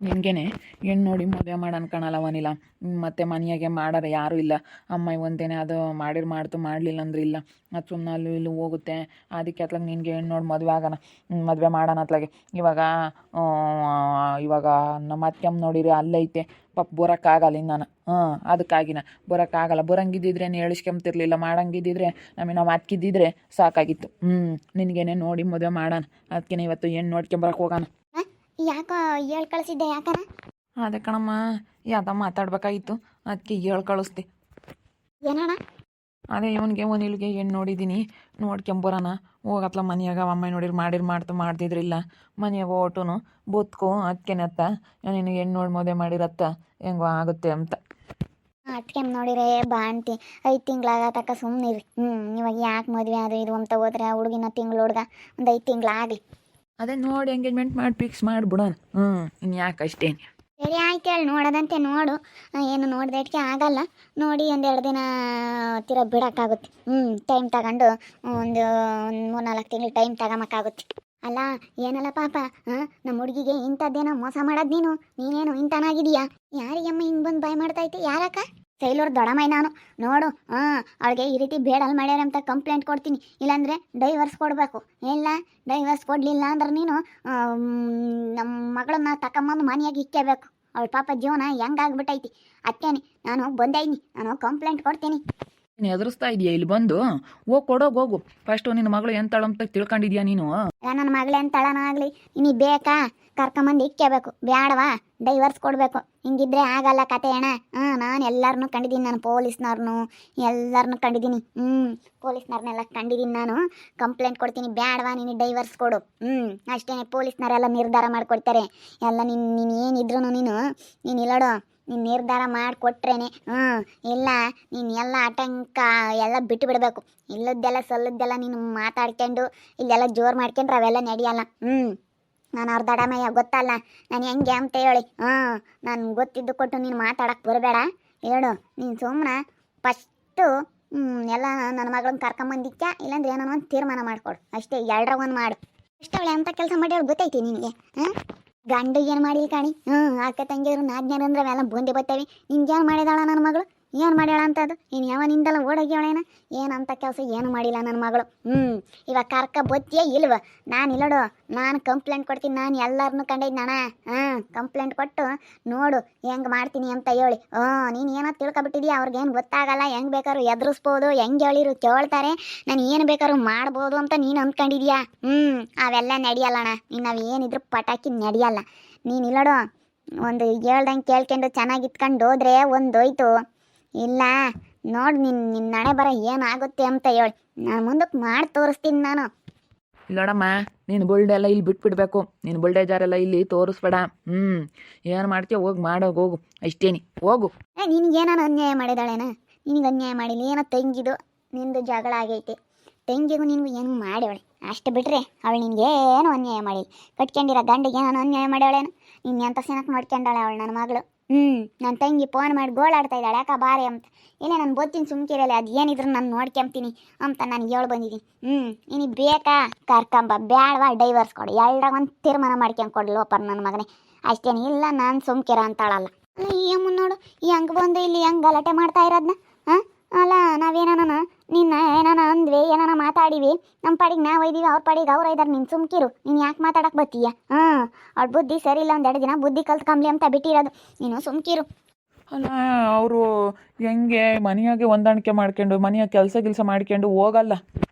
ನಿನಗೇನೆ ಹೆಣ್ಣು ನೋಡಿ ಮದುವೆ ಮಾಡಿ ಅನ್ಕೊಳಲ್ಲವನಿಲ್ಲ. ಮತ್ತು ಮನೆಯಾಗೆ ಮಾಡಾರೆ ಯಾರೂ ಇಲ್ಲ. ಅಮ್ಮ ಒಂದೇನೆ ಅದು ಮಾಡ್ತು ಮಾಡಲಿಲ್ಲ ಅಂದ್ರೆ ಇಲ್ಲ. ಅದು ಸುಮ್ಮನೆ ಅಲ್ಲೂ ಇಲ್ಲೂ ಹೋಗುತ್ತೆ. ಅದಕ್ಕೆ ಅತ್ಲಾಗ ನಿನಗೆ ಹೆಣ್ಣು ನೋಡಿ ಮದುವೆ ಆಗೋಣ, ಮದುವೆ ಮಾಡೋಣ ಅತ್ಲಾಗೆ. ಇವಾಗ ನಮ್ಮ ಅತ್ತೆಮ್ಮ ನೋಡಿರಿ ಅಲ್ಲೈತೆ ಪಾಪ ಬರೋಕ್ಕಾಗಲ್ಲ ಇನ್ನು. ಅದಕ್ಕಾಗಿನ ಬರೋಕ್ಕಾಗಲ್ಲ. ಬರೋಂಗಿದ್ದಿದ್ರೆ ಹೇಳಿಸ್ಕೊಂತಿರ್ಲಿಲ್ಲ. ಮಾಡಂಗಿದ್ದಿದ್ರೆ ನಮ್ಮ ಅತ್ತಿದ್ದಿದ್ರೆ ಸಾಕಾಗಿತ್ತು. ನಿನಗೇನೆ ನೋಡಿ ಮದುವೆ ಮಾಡೋಣ. ಅದಕ್ಕೆ ಇವತ್ತು ಹೆಣ್ಣು ನೋಡ್ಕೊಂಬರಕ್ಕೆ ಹೋಗೋಣ. ಯಾಕೋ ಹೇಳ್ ಕಳಿಸಿದ್ದೆ ಯಾಕನ? ಅದೇ ಕಣಮ್ಮ, ಯಾವ್ದೋ ಮಾತಾಡ್ಬೇಕಾಗಿತ್ತು, ಅದಕ್ಕೆ ಹೇಳಿ ಕಳಿಸ್ದೆ. ಏನಣ್ಣ? ಅದೇ ಇವನಿಗೆ ಒನಿಲ್ಗೆ ಹೆಣ್ಣು ನೋಡಿದ್ದೀನಿ, ನೋಡ್ಕೊಂಬರೋಣ ಹೋಗತ್ಲ. ಮನೆಯಾಗ ಅಮ್ಮ ನೋಡಿರಿ ಮಾಡ್ತಿದ್ರಿಲ್ಲ. ಮನೆಯಾಗ ಓಟುನು ಬದುಕು ಅದಕ್ಕೇನತ್ತ ನಿನಗೆ ಹೆಣ್ಣು ನೋಡಿ ಮದುವೆ ಮಾಡಿರತ್ತ ಹೆಂಗೋ ಆಗುತ್ತೆ ಅಂತ. ಅಟ್ಕೆ ನೋಡಿರೆ ಬಾ ಅಂತಿ 5 ತಿಂಗಳಾಗತಕ್ಕ ಸುಮ್ಮನಿರಿ. ಇವಾಗ ಯಾಕೆ ಮದುವೆ ಅದು ಇದು ಅಂತ ಹೋದ್ರೆ ಹುಡುಗಿನ ತಿಂಗಳು ಹುಡುಗ ಒಂದು 5 ತಿಂಗಳಾಗಲಿ. ಅದೇ ನೋಡಿ ಎಂಗೇಜ್ಮೆಂಟ್ ಮಾಡಿ ಫಿಕ್ಸ್ ಮಾಡಿಬಿಡೋಣ. ಇನ್ನು ಯಾಕೆ ಅಷ್ಟೇನು. ಸರಿ ಆಯ್ತು ಹೇಳಿ, ನೋಡೋದಂತೆ ನೋಡು. ಏನು ನೋಡ್ದಕ್ಕೆ ಆಗಲ್ಲ, ನೋಡಿ 1-2 ದಿನ ಬಿಡೋಕ್ಕಾಗುತ್ತೆ. ಟೈಮ್ ತಗೊಂಡು ಒಂದು 3-4 ತಿಂಗಳು ಟೈಮ್ ತಗೊಂಬಕ್ಕಾಗುತ್ತೆ. ಅಲ್ಲ ಏನಲ್ಲ ಪಾಪ, ನಮ್ಮ ಹುಡುಗಿಗೆ ಇಂಥದ್ದೇನೋ ಮೋಸ ಮಾಡೋದು ನೀನೇನು ಇಂಥನಾಗಿದೀಯಾ? ಯಾರಿಗಮ್ಮ ಹಿಂಗೆ ಬಂದು ಬಾಯ್ ಮಾಡ್ತೈತಿ? ಯಾರಕ್ಕ? ಸೈಲೂರು ದೊಡಮೈ ನಾನು ನೋಡು. ಅವಳಿಗೆ ಈ ರೀತಿ ಬೇಡಲ್ಲಿ ಮಾಡ್ಯಾರ ಅಂತ ಕಂಪ್ಲೇಂಟ್ ಕೊಡ್ತೀನಿ. ಇಲ್ಲಾಂದರೆ ಡೈವರ್ಸ್ ಕೊಡಬೇಕು. ಇಲ್ಲ ಡೈವರ್ಸ್ ಕೊಡಲಿಲ್ಲ ಅಂದ್ರೆ ನೀನು ನಮ್ಮ ಮಗಳನ್ನ ತಕೊಂಬಂದು ಮನೆಯಾಗಿ ಇಕ್ಕೇಬೇಕು. ಅವಳ ಪಾಪ ಜೀವನ ಹೆಂಗಾಗ್ಬಿಟ್ಟೈತಿ. ಅತ್ತೇನೆ ನಾನು ಬಂದೈನಿ, ನಾನು ಕಂಪ್ಲೇಂಟ್ ಕೊಡ್ತೀನಿ. ನೀನು ಎದುರಿಸ್ತಾ ಇದೆಯಾ ಇಲ್ಲಿ ಬಂದು? ಹೋಗು ಫಸ್ಟು. ನಿನ್ನ ಮಗಳು ಎಂತಾಳಂತ ತಿಳ್ಕೊಂಡಿದ್ಯಾ ನೀನು? ನನ್ನ ಮಗಳೇ ಅಂತಳನ ಆಗಲಿ, ನೀ ಬೇಕಾ ಕರ್ಕೊಂಬಂದು ಇಕ್ಕೇಬೇಕು. ಬೇಡವಾ ಡೈವರ್ಸ್ ಕೊಡಬೇಕು. ಹಿಂಗಿದ್ರೆ ಆಗಲ್ಲ ಕತೆ ಅಣ್ಣ. ನಾನು ಎಲ್ಲರನ್ನೂ ಕಂಡಿದ್ದೀನಿ, ನಾನು ಪೊಲೀಸ್ನವ್ರನ್ನೂ ಎಲ್ಲರನ್ನೂ ಕಂಡಿದ್ದೀನಿ. ಪೊಲೀಸ್ನವ್ರನ್ನೆಲ್ಲ ಕಂಡಿದ್ದೀನಿ ನಾನು. ಕಂಪ್ಲೇಂಟ್ ಕೊಡ್ತೀನಿ. ಬೇಡವಾ ನೀನು ಡೈವರ್ಸ್ ಕೊಡು. ಅಷ್ಟೇ, ಪೊಲೀಸ್ನವರೆಲ್ಲ ನಿರ್ಧಾರ ಮಾಡಿಕೊಡ್ತಾರೆ ಎಲ್ಲ. ನೀನು ಏನಿದ್ರು ನೀನು ಇಲ್ಲೋಡು, ನೀನು ನಿರ್ಧಾರ ಮಾಡಿಕೊಟ್ರೇನೆ. ಇಲ್ಲ ನೀನು ಎಲ್ಲ ಆಟಂಕ ಎಲ್ಲ ಬಿಟ್ಟು ಬಿಡಬೇಕು. ಇಲ್ಲದ್ದೆಲ್ಲ ಸಲ್ಲದ್ದೆಲ್ಲ ನೀನು ಮಾತಾಡ್ಕೊಂಡು ಇಲ್ಲೆಲ್ಲ ಜೋರು ಮಾಡ್ಕೊಂಡ್ರೆ ಅವೆಲ್ಲ ನಡೆಯಲ್ಲ. ನಾನು ಅವ್ರ ದಡಮಯ್ಯ ಗೊತ್ತಲ್ಲ ನಾನು ಹೆಂಗೆ ಅಂತ ಹೇಳಿ. ನಾನು ಗೊತ್ತಿದ್ದು ಕೊಟ್ಟು ನೀನು ಮಾತಾಡಕ್ಕೆ ಬರಬೇಡ. ಹೇಳು ನೀನು ಸುಮ್ಮನೆ ಫಸ್ಟು ಎಲ್ಲ ನನ್ನ ಮಗಳನ್ನ ಕರ್ಕೊಂಬಂದಿಕ್ಕ, ಇಲ್ಲಾಂದ್ರೆ ಏನೋ ಒಂದು ತೀರ್ಮಾನ ಮಾಡಿಕೊಡು ಅಷ್ಟೇ. 2ರ 1 ಮಾಡು. ಅಷ್ಟೇ. ಅವಳೆ ಅಂತ ಕೆಲಸ ಮಾಡಿ ಅವ್ಳು ಗೊತ್ತೈತಿ ನಿನಗೆ? ಗಂಡು ಏನು ಮಾಡಿ ಕಾಣಿ. ಅಕ್ಕ ತಂಗಿಯರು ನಾದ್ನ್ಯಾರು ಅಂದ್ರೆ ಅವೆಲ್ಲ ಬಂದೇ ಬರ್ತೇವೆ. ನಿನ್ಗೇನು ಮಾಡಿದಾಳ ನನ್ನ ಮಗಳು? ಏನು ಮಾಡ್ಯಾಳ ಅಂತದು? ನೀನು ಯಾವನಿಂದಲ್ಲ ಓಡೋಗ್ಯಾಳೇನ? ಏನಂತ ಕೆಲಸ ಏನು ಮಾಡಿಲ್ಲ ನನ್ನ ಮಗಳು. ಇವಾಗ ಬತ್ತಿಯೇ ಇಲ್ವ? ನಾನು ಇಲ್ಲೋಡು, ನಾನು ಕಂಪ್ಲೇಂಟ್ ಕೊಡ್ತೀನಿ. ನಾನು ಎಲ್ಲರನ್ನೂ ಕಂಡಿದ್ದೆ ಕಂಪ್ಲೇಂಟ್ ಕೊಟ್ಟು ನೋಡು ಹೆಂಗೆ ಮಾಡ್ತೀನಿ ಅಂತ ಹೇಳಿ. ನೀನು ಏನೋ ತಿಳ್ಕೊಬಿಟ್ಟಿದೀಯ. ಅವ್ರಿಗೇನು ಗೊತ್ತಾಗಲ್ಲ. ಹೆಂಗೆ ಬೇಕಾದ್ರು ಎದುರಿಸ್ಬೋದು, ಹೆಂಗೆ ಹೇಳಿರು ಕೇಳ್ತಾರೆ. ನಾನು ಏನು ಬೇಕಾದ್ರು ಮಾಡ್ಬೋದು ಅಂತ ನೀನು ಅಂದ್ಕೊಂಡಿದ್ಯಾ? ಅವೆಲ್ಲ ನಡೆಯಲ್ಲಣ್ಣ. ನೀನು ನಾವು ಏನಿದ್ರು ಪಟಾಕಿ ನಡೆಯಲ್ಲ. ನೀನು ಇಲ್ಲೋಡು, ಒಂದು ಹೇಳ್ದಂಗೆ ಕೇಳ್ಕೊಂಡು ಚೆನ್ನಾಗಿ ಇಟ್ಕೊಂಡು ಹೋದ್ರೆ ಒಂದೋಯ್ತು. ಇಲ್ಲ ನೋಡಿ ನಿನ್ನ ನಡೆ ಬರ ಏನಾಗುತ್ತೆ ಅಂತ ಹೇಳಿ ನಾನು ಮುಂದಕ್ಕೆ ಮಾಡಿ ತೋರಿಸ್ತೀನಿ ನಾನು. ಇಲ್ಲೋಡಮ್ಮ, ನೀನು ಬುಲ್ಡೆಲ್ಲ ಇಲ್ಲಿ ಬಿಟ್ಬಿಡ್ಬೇಕು. ನೀನು ಬುಲ್ಡೇಜಾರೆಲ್ಲ ಇಲ್ಲಿ ತೋರಿಸ್ಬೇಡ. ಏನು ಮಾಡ್ತೀಯ ಹೋಗಿ ಹೋಗು ಅಷ್ಟೇನಿ. ಹೋಗು. ನಿನಗೇನೋ ಅನ್ಯಾಯ ಮಾಡಿದಾಳೇನ? ನಿನಗೆ ಅನ್ಯಾಯ ಮಾಡಿಲ್ಲ. ಏನೋ ತಂಗಿದು ನಿಂದು ಜಗಳ ಆಗೈತೆ. ತಂಗಿಗೂ ನಿನಗೂ ಏನು ಮಾಡ್ಯವಳೆ ಅಷ್ಟು ಬಿಟ್ರೆ ಅವಳು ನಿನಗೆ ಏನೋ ಅನ್ಯಾಯ ಮಾಡಿಲ್ಲ. ಕಟ್ಕೊಂಡಿರೋ ಗಂಡಿಗೆ ಏನೋ ಅನ್ಯಾಯ ಮಾಡ್ಯವಳೇನು? ನಿನ್ನ ಎಂತ ಸೆನಕ್ಕೆ ಮಾಡ್ಕೊಂಡಾಳೆ ಅವಳು ನನ್ನ ಮಗಳು. ನನ್ನ ತಂಗಿ ಫೋನ್ ಮಾಡಿ ಗೋಳಾಡ್ತಾ ಇದ್ದಾಳೆ ಯಾಕೆ ಬಾರಿ ಅಂತ. ಇಲ್ಲ ನಾನು ಬತ್ತೀನಿ ಸುಮ್ಕಿರಲ್ಲ, ಅದು ಏನಿದ್ರು ನಾನು ನೋಡ್ಕೊಂತೀನಿ ಅಂತ ನಾನು ಹೇಳಿ ಬಂದಿದ್ದೀನಿ. ನಿನಗೆ ಬೇಕಾ ಕರ್ಕೊಂಬ, ಬೇಡವಾ ಡೈವರ್ಸ್ ಕೊಡು. 2ರ 1 ತೀರ್ಮಾನ ಮಾಡ್ಕೊಂಡು ಕೊಡು ಲೋಪರ್ ನನ್ನ ಮಗನೇ. ಅಷ್ಟೇನು. ಇಲ್ಲ ನಾನು ಸುಮ್ಕಿರ ಅಂತಾಳಲ್ಲ. ಅಲ್ಲ ಈ ಅಮ್ಮನ ನೋಡು ಹೆಂಗೆ ಬಂದು ಇಲ್ಲಿ ಹೆಂಗೆ ಗಲಾಟೆ ಮಾಡ್ತಾ ಇರೋದನ್ನ. ಅಲ್ಲ ನಾವೇನ ನಿನ್ನ ಏನಾನ ಅಂದ್ವಿ, ಏನಾನ ಮಾತಾಡಿವಿ, ನಮ್ಮ ಪಾಡಿಗೆ ನಾವು ಒಯ್ದೀವಿ, ಅವ್ರ ಪಾಡಿಗೆ ಅವ್ರು ಒಯ್ದಾರೆ. ನೀನು ಸುಮ್ಕಿರು. ನೀನು ಯಾಕೆ ಮಾತಾಡಕ್ಕೆ ಬತ್ತೀಯ? ಅವ್ಳ ಬುದ್ಧಿ ಸರಿ ಇಲ್ಲ. 1-2 ದಿನ ಬುದ್ಧಿ ಕಲ್ತ್ಕೊಂಬ್ಲಿ ಅಂತ ಬಿಟ್ಟಿರೋದು. ನೀನು ಸುಮ್ಕಿರು. ಅಲ್ಲ ಅವರು ಹೆಂಗೆ ಮನೆಯಾಗೆ ಹೊಂದಾಣಿಕೆ ಮಾಡ್ಕೊಂಡು ಮನೆಯಾಗ ಕೆಲಸ ಮಾಡ್ಕೊಂಡು ಹೋಗಲ್ಲ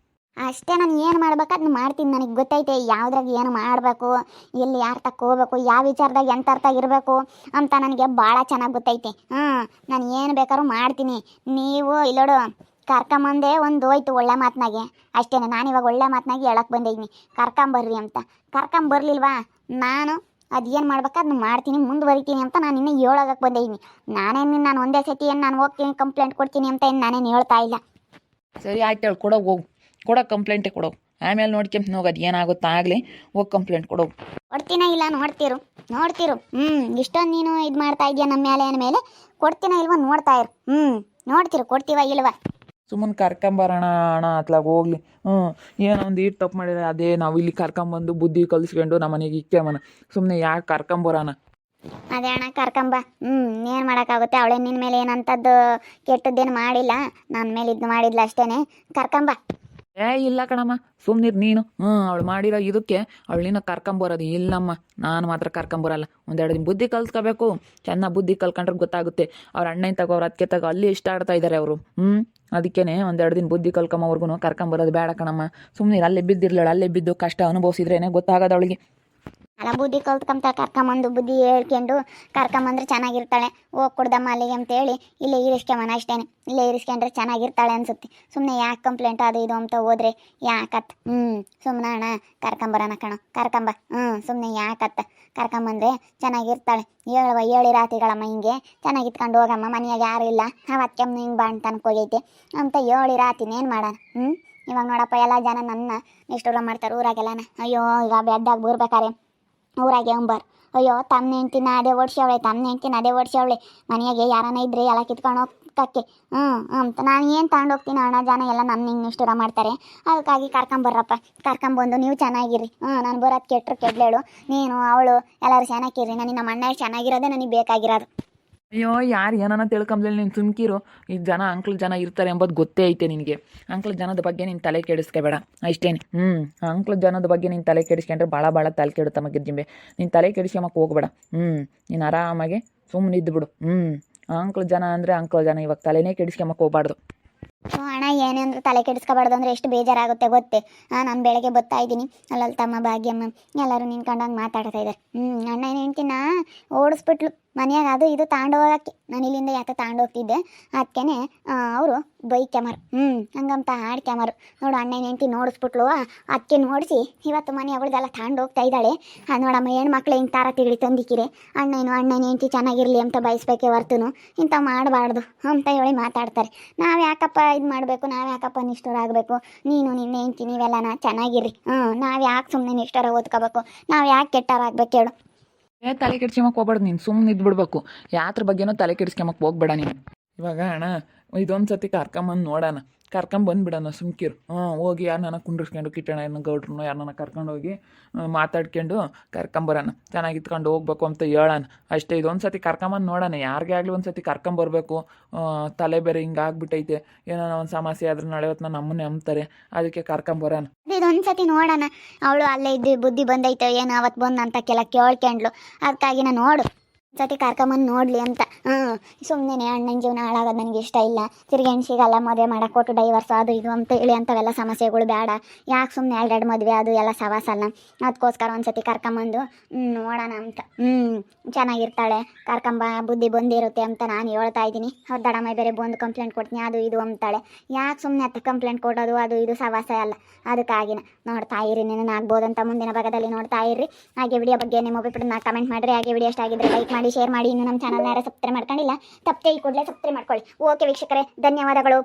ಅಷ್ಟೇ. ನಾನು ಏನು ಮಾಡ್ಬೇಕು ಅದನ್ನ ಮಾಡ್ತೀನಿ. ನನಗೆ ಗೊತ್ತೈತೆ ಯಾವುದ್ರಾಗ ಏನು ಮಾಡಬೇಕು, ಎಲ್ಲಿ ಯಾರು ತಕ್ಕ ಹೋಗ್ಬೇಕು, ಯಾವ ವಿಚಾರದಾಗ ಎಂಥರ್ತಾಗ ಇರಬೇಕು ಅಂತ ನನಗೆ ಭಾಳ ಚೆನ್ನಾಗಿ ಗೊತ್ತೈತೆ. ನಾನು ಏನು ಬೇಕಾದ್ರೂ ಮಾಡ್ತೀನಿ. ನೀವು ಇಲ್ಲೋಡು ಕರ್ಕೊಂಬಂದೆ ಒಂದು ಹೋಯ್ತು ಒಳ್ಳೆ ಮಾತನಾಗೆ. ಅಷ್ಟೇ. ನಾನು ಇವಾಗ ಒಳ್ಳೆ ಮಾತನಾಗಿ ಹೇಳಕ್ಕೆ ಬಂದಿದ್ದೀನಿ ಕರ್ಕೊಂಬರ್ರಿ ಅಂತ. ಕರ್ಕೊಂಬರ್ಲಿಲ್ವಾ ನಾನು ಅದೇನು ಮಾಡ್ಬೇಕು ಅದನ್ನ ಮಾಡ್ತೀನಿ, ಮುಂದುವರಿತೀನಿ ಅಂತ ನಾನು ಇನ್ನೂ ಹೇಳೋಗಕ್ಕೆ ಬಂದಿದ್ದೀನಿ. ನಾನು ಒಂದೇ ಸತಿ ಏನು ನಾನು ಹೋಗ್ತೀನಿ ಕಂಪ್ಲೇಂಟ್ ಕೊಡ್ತೀನಿ ಅಂತ ಏನು ನಾನೇನು ಹೇಳ್ತಾ ಇಲ್ಲ. ಸರಿ ಆಯ್ತು ಹೇಳಿ ಹೋಗು. ಕಂಪ್ಲೇಂಟೇ ಕೊಡೋವು. ಆಮೇಲೆ ನೋಡ್ಕೊಂತ ಹೋಗೋದು ಏನಾಗುತ್ತಾ ಆಗಲಿ. ಹೋಗಿ ಕಂಪ್ಲೇಂಟ್ ಕೊಡೋವು. ಕೊಡ್ತೀನ ಇಲ್ಲ ನೋಡ್ತಿರು. ಇಷ್ಟೊಂದು ನೀನು ಇದು ಮಾಡ್ತಾ ಇದೆಯಾ ನಮ್ಮ ಮೇಲೆ ಕೊಡ್ತೀನ ಇಲ್ವ ನೋಡ್ತಾ ಇರು. ನೋಡ್ತಿರು ಕೊಡ್ತೀವ ಇಲ್ವ. ಸುಮ್ಮನೆ ಕರ್ಕೊಂಬರೋಣ ಅಣ್ಣ ಅತ್ಲಾಗ ಹೋಗ್ಲಿ. ಏನೋ ಒಂದು ಈಟ್ ತಪ್ಪು ಮಾಡಿದ್ರೆ ಅದೇ ನಾವು ಇಲ್ಲಿ ಕರ್ಕೊಂಬಂದು ಬುದ್ಧಿ ಕಲಿಸ್ಕೊಂಡು ನಮ್ಮ ಮನೆಗೆ ಇಕ್ಕೇಮನ. ಸುಮ್ಮನೆ ಯಾಕೆ ಕರ್ಕೊಂಬರೋಣ? ಅದೇ ಅಣ್ಣ ಕರ್ಕೊಂಬ. ಏನು ಮಾಡೋಕ್ಕಾಗುತ್ತೆ, ಅವಳೇ ನಿನ್ನ ಮೇಲೆ ಏನಂಥದ್ದು ಕೆಟ್ಟದ್ದೇನು ಮಾಡಿಲ್ಲ, ನನ್ನ ಮೇಲೆ ಇದು ಮಾಡಿದ್ಲ ಅಷ್ಟೇನೆ. ಕರ್ಕೊಂಬ. ಇಲ್ಲ ಕಣಮ್ಮ, ಸುಮ್ಮನಿರು ನೀನು. ಅವಳು ಮಾಡಿರೋ ಇದಕ್ಕೆ ಅವಳಿನ ಕರ್ಕೊಂಬರೋದು ಇಲ್ಲಮ್ಮ. ನಾನು ಮಾತ್ರ ಕರ್ಕೊಂಬರಲ್ಲ. ಒಂದೆರಡು ದಿನ ಬುದ್ಧಿ ಕಲ್ತ್ಕೋಬೇಕು. ಚೆನ್ನಾಗಿ ಬುದ್ಧಿ ಕಲ್ಕೊಂಡ್ರೆ ಗೊತ್ತಾಗುತ್ತೆ. ಅವ್ರ ಅಣ್ಣನ ತಗೋ, ಅವ್ರ ಅದಕ್ಕೆ ತಗೋ, ಅಲ್ಲಿ ಇಷ್ಟ ಆಡ್ತಾ ಇದ್ದಾರೆ ಅವರು. ಅದಕ್ಕೇ ಒಂದೆರಡು ದಿನ ಬುದ್ಧಿ ಕಲ್ಕೊಂಬವ್ರಿಗೂ ಕರ್ಕೊಂಬರೋದು ಬೇಡ ಕಣಮ್ಮ. ಸುಮ್ಮನೆ ಅಲ್ಲೇ ಬಿದ್ದಿರ್ಲೇಳು, ಅಲ್ಲೇ ಬಿದ್ದು ಕಷ್ಟ ಅನುಭವಿಸಿದ್ರೇನೆ ಗೊತ್ತಾಗೋದು ಅವಳಿಗೆ. ಅಲ್ಲ, ಬುದ್ಧಿ ಕಲ್ತ್ಕೊಂತ ಕರ್ಕೊಂಬಂದು ಬುದ್ಧಿ ಹೇಳ್ಕೊಂಡು ಕರ್ಕೊಂಬಂದ್ರೆ ಚೆನ್ನಾಗಿರ್ತಾಳೆ. ಹೋಗಿ ಕೊಡ್ದಮ್ಮ ಅಲ್ಲಿಗೆ ಅಂತೇಳಿ ಇಲ್ಲೇ ಇರಿಸ್ಕೊಂಬನ ಅಷ್ಟೇನೆ. ಇಲ್ಲೇ ಇರಿಸ್ಕೊಂಡ್ರೆ ಚೆನ್ನಾಗಿರ್ತಾಳೆ ಅನ್ಸುತ್ತೆ. ಸುಮ್ಮನೆ ಯಾಕೆ ಕಂಪ್ಲೇಂಟ್ ಅದು ಇದು ಅಂತ ಹೋದ್ರೆ ಯಾಕತ್ತ. ಸುಮ್ಮನೆ ಅಣ್ಣ ಕರ್ಕೊಂಬರೋಣ ಕಣ, ಕರ್ಕೊಂಬ. ಸುಮ್ಮನೆ ಯಾಕತ್ತ, ಕರ್ಕೊಂಬಂದ್ರೆ ಚೆನ್ನಾಗಿರ್ತಾಳೆ. ಹೇಳಿ ರಾತಿಗಳಮ್ಮ ಹಿಂಗೆ ಚೆನ್ನಾಗಿ ಇಟ್ಕೊಂಡು ಹೋಗಮ್ಮ, ಮನೆಯಾಗ ಯಾರು ಇಲ್ಲ, ಅವತ್ಕೆಮ್ಮ ಹಿಂಗೆ ಬಾ ಅಂತ ಅನ್ಕೋಗೈತೆ ಅಂತ ಹೇಳಿ ರಾತಿನ ಏನು ಮಾಡೋಣ. ಇವಾಗ ನೋಡಪ್ಪ, ಎಲ್ಲ ಜನ ನನ್ನ ನಿಷ್ಠೂರ ಮಾಡ್ತಾರೆ ಊರಾಗೆಲ್ಲನ. ಅಯ್ಯೋ, ಈಗ ಬೆಡ್ಡಾಗ ಬರ್ಬೇಕಾರೆ ಊರಾಗೆ ಅಂಬಾರ್, ಅಯ್ಯೋ ತಮ್ಮ ಹೆಂಡ್ತಿನ ಅದೇ ಓಡಿಸವಳೆ ಮನೆಯಾಗೆ ಯಾರನ್ನ ಇದ್ರೆ ಎಲ್ಲ ಕಿತ್ಕೊಂಡು ಹೋಗಕ್ಕೆ. ಅಂತ ನಾನು ಏನು ತಗೊಂಡೋಗ್ತೀನಿ ಅಣ್ಣ, ಜನ ಎಲ್ಲ ನನ್ನ ಹಿಂಗೆ ನಿಷ್ಠೂರ ಮಾಡ್ತಾರೆ. ಅದಕ್ಕಾಗಿ ಕರ್ಕೊಂಬರ್ರಪ್ಪ, ಕರ್ಕೊಂಬಂದು ನೀವು ಚೆನ್ನಾಗಿರ್ರಿ. ನಾನು ಬರೋದು ಕೆಟ್ಟರು ಕೆಡ್ಲೇಳು, ನೀನು ಅವಳು ಎಲ್ಲರೂ ಚೆನ್ನಾಗಿರ್ರಿ. ನನಗೆ ನಮ್ಮ ಅಣ್ಣ ಚೆನ್ನಾಗಿರೋದೇ ನನಗೆ ಬೇಕಾಗಿರೋದು. ಅಯ್ಯೋ, ಯಾರು ಏನನ್ನ ತಿಳ್ಕೊಂಬಲ್ಲಿ ನೀನು ಸುಮ್ಕಿರು. ಈ ಜನ ಅಂಕ್ಲ್ ಜನ ಇರ್ತಾರೆ ಎಂಬುದು ಗೊತ್ತೇ ಐತೆ ನಿನಗೆ. ಅಂಕ್ಲ್ ಜನದ ಬಗ್ಗೆ ನೀನು ತಲೆ ಕೆಡಿಸ್ಕೋಬೇಡ ಅಷ್ಟೇನೆ. ಅಂಕ್ಲ್ ಜನದ ಬಗ್ಗೆ ನೀನು ತಲೆ ಕೆಡಿಸ್ಕೊಂಡ್ರೆ ಭಾಳ ತಲೆ ಕೆಡುತ್ತ ಮಗಿದ್ದಿಂಬೆ. ನೀನು ತಲೆ ಕೆಡಿಸ್ಕೊಂಬಕ್ಕೆ ಹೋಗ್ಬೇಡ. ನೀನು ಆರಾಮಾಗೆ ಸುಮ್ಮನೆ ಇದ್ದುಬಿಡು. ಅಂಕ್ಲ್ ಜನ ಅಂದರೆ ಅಂಕ್ಲ್ ಜನ, ಇವಾಗ ತಲೆನೇ ಕೆಡಿಸ್ಕೊಂಬಕ್ಕೆ ಹೋಗ್ಬಾರ್ದು. ಅಣ್ಣ ಏನೇಂದ್ರೆ ತಲೆ ಕೆಡಿಸ್ಕೊಬಾರ್ದು ಅಂದರೆ ಎಷ್ಟು ಬೇಜಾರಾಗುತ್ತೆ ಗೊತ್ತೇ. ನಾನು ಬೆಳಗ್ಗೆ ಬರ್ತಾ ಇದ್ದೀನಿ, ಅಲ್ಲಲ್ಲಿ ತಮ್ಮ ಭಾಗ್ಯಮ್ಮ ಎಲ್ಲರೂ ನಿನ್ಕೊಂಡಂಗೆ ಮಾತಾಡ್ತಾ ಇದ್ದಾರೆ. ಅಣ್ಣ ಹೆಂಡ್ತಿನ ಓಡಿಸ್ಬಿಟ್ಲು ಮನೆಯಾಗ, ಅದು ಇದು ತಗೊಂಡೋಗಕ್ಕೆ. ನಾನು ಇಲ್ಲಿಂದ ಯಾತ ತಗೊಂಡೋಗ್ತಿದ್ದೆ, ಅದಕ್ಕೆ ಅವರು ಬೈಕ್ಯಾಮರು ಹಂಗಂತ ಆಡ್ಕ್ಯಾಮರು. ನೋಡು ಅಣ್ಣನ ಹೆಂಡ್ತಿ ನೋಡಿಸ್ಬಿಟ್ಲು, ಅದಕ್ಕೆ ನೋಡಿಸಿ ಇವತ್ತು ಮನೆ ಅವಳಿಗೆಲ್ಲ ತಗೊಂಡೋಗ್ತಾ ಇದ್ದಾಳೆ. ನೋಡಮ್ಮ, ಹೆಣ್ಮಕ್ಳು ಹಿಂಗೆ ತಾರ ತಿಗಡಿ ತಂದಿಕ್ಕಿರೆ ಅಣ್ಣನ ಹೆಂಡ್ತಿ ಚೆನ್ನಾಗಿರಲಿ ಅಂತ ಬಯಸ್ಬೇಕೆ ಹೊರ್ತುನು ಇಂಥ ಮಾಡಬಾರ್ದು ಅಂತ ಹೇಳಿ ಮಾತಾಡ್ತಾರೆ. ನಾವು ಯಾಕಪ್ಪ ಇದು ಮಾಡಬೇಕು, ನಾವು ಯಾಕಪ್ಪ ನಿಷ್ಠೂರ ಆಗಬೇಕು. ನೀನು ನಿನ್ನ ಹೆಂಡ್ತಿ ನೀವೆಲ್ಲನ ಚೆನ್ನಾಗಿರ್ರಿ. ನಾವು ಯಾಕೆ ಸುಮ್ಮನೆ ನಿಷ್ಠೂರ ಓದ್ಕೋಬೇಕು, ನಾವು ಯಾಕೆ ಕೆಟ್ಟಾರಾಗಬೇಕು ಹೇಳು. ತಲೆ ಕೆಡ್ಸ್ಕೊಂಬಕ್ಕೆ ಹೋಗ್ಬೇಡ ನೀನು, ಸುಮ್ಮನೆ ಇದ್ಬಿಡ್ಬೇಕು. ಯಾತ್ರ ಬಗ್ಗೆನೂ ತಲೆ ಕೆಡಿಸ್ಕೊಂಬಕ್ಕೆ ಹೋಗ್ಬೇಡ ನೀನು. ಇವಾಗ ಅಣ್ಣ ಇದೊಂದು ಸತಿ ಕರ್ಕೊಂಬಂದು ನೋಡೋಣ, ಕರ್ಕೊಂಬಂದ್ಬಿಡೋಣ ಸುಮ್ಕಿರು. ಹೋಗಿ ಯಾರನ್ನ ಕುಂಡ್ರಿಸ್ಕೊಂಡು ಕಿಟ್ಟಣ್ಣ ಗೌಡ್ರನ್ನೋ ಯಾರನ್ನ ಕರ್ಕೊಂಡೋಗಿ ಮಾತಾಡ್ಕೊಂಡು ಕರ್ಕೊಂಬರೋಣ. ಚೆನ್ನಾಗಿ ಇತ್ಕೊಂಡು ಹೋಗ್ಬೇಕು ಅಂತ ಹೇಳೋಣ ಅಷ್ಟೇ. ಇದೊಂದು ಸತಿ ಕರ್ಕೊಂಬಂದು ನೋಡೋಣ. ಯಾರಿಗೇ ಆಗಲಿ ಒಂದು ಸತಿ ಕರ್ಕೊಂಬರ್ಬೇಕು. ತಲೆ ಬೇರೆ ಹಿಂಗೆ ಆಗ್ಬಿಟ್ಟೈತೆ, ಏನೋ ಒಂದು ಸಮಸ್ಯೆ ಆದ್ರೆ ನಾಳೆ ಹೊತ್ತು ನಮ್ಮನ್ನೇ ಅಂಬ್ತಾರೆ. ಅದಕ್ಕೆ ಕರ್ಕೊಂಬರೋಣ. ಇದೊಂದು ಸತಿ ನೋಡೋಣ. ಅವಳು ಅಲ್ಲೇ ಇದ್ದು ಬುದ್ಧಿ ಬಂದೈತೆ ಏನು ಅವತ್ತು ಬಂದು ಅಂತ ಕೆಲ ಕೇಳ್ಕೊಂಡ್ಲು. ಅದಕ್ಕಾಗಿ ನಾನು ನೋಡು ಸತಿ ಕರ್ಕೊಂಬಂದು ನೋಡಲಿ ಅಂತ. ಸುಮ್ಮನೆ ಅಣ್ಣನ ಜೀವನ ಹಾಳಾಗೋದು ನನಗೆ ಇಷ್ಟ ಇಲ್ಲ. ತಿರ್ಗಿ ಹೆಣ್ಣು ಸಿಗಲ್ಲ, ಮದುವೆ ಮಾಡಕ್ಕೆ ಕೊಟ್ಟು ಡೈವರ್ಸ್ ಅದು ಇದು ಅಂತ ಹೇಳಿ ಅಂಥವೆಲ್ಲ ಸಮಸ್ಯೆಗಳು ಬೇಡ. ಯಾಕೆ ಸುಮ್ಮನೆ ಎರಡೆರಡು ಮದುವೆ ಅದು ಎಲ್ಲ ಸವಾಸಲ್ಲ. ಅದಕ್ಕೋಸ್ಕರ ಒಂದು ಸತಿ ಕರ್ಕೊಂಬಂದು ನೋಡೋಣ ಅಂತ. ಚೆನ್ನಾಗಿರ್ತಾಳೆ, ಕರ್ಕೊಂಬ, ಬುದ್ಧಿ ಬಂದಿರುತ್ತೆ ಅಂತ ನಾನು ಹೇಳ್ತಾ ಇದ್ದೀನಿ. ಅವ್ರ ದಡಮೈ ಬೇರೆ ಬಂದು ಕಂಪ್ಲೇಂಟ್ ಕೊಡ್ತೀನಿ ಅದು ಇದು ಅಂತಾಳೆ. ಯಾಕೆ ಸುಮ್ಮನೆ ಹತ್ತು ಕಂಪ್ಲೇಂಟ್ ಕೊಡೋದು ಅದು ಇದು ಸವಾಸ ಅಲ್ಲ. ಅದಕ್ಕಾಗಿನ ನೋಡ್ತಾ ಇರಿ, ನೀನು ಆಗ್ಬೋದಂತ ಮುಂದಿನ ಭಾಗದಲ್ಲಿ ನೋಡ್ತಾ ಇರ್ರಿ. ಹಾಗೆ ವಿಡಿಯೋ ಬಗ್ಗೆ ನಿಮ್ಮ ಒಪ್ಪಿಬಿಟ್ಟು ಕಮೆಂಟ್ ಮಾಡಿರಿ. ಹಾಗೆ ವಿಡಿಯೋ ಇಷ್ಟ ಆಗಿದ್ರೆ ಲೈಕ್ ಮಾಡಿ, ಶೇರ್ ಮಾಡಿ. ಇನ್ನು ನಮ್ಮ ಚಾನಲ್ನ ಯಾರು ಸಬ್ಸ್ಕ್ರೈಬ್ ಮಾಡ್ಕೊಂಡಿಲ್ಲ, ತಪ್ಪೇ ಈ ಕೂಡಲೇ ಸಬ್ಸ್ಕ್ರೈಬ್ ಮಾಡ್ಕೊಳ್ಳಿ. ಓಕೆ ವೀಕ್ಷಕರೇ, ಧನ್ಯವಾದಗಳು.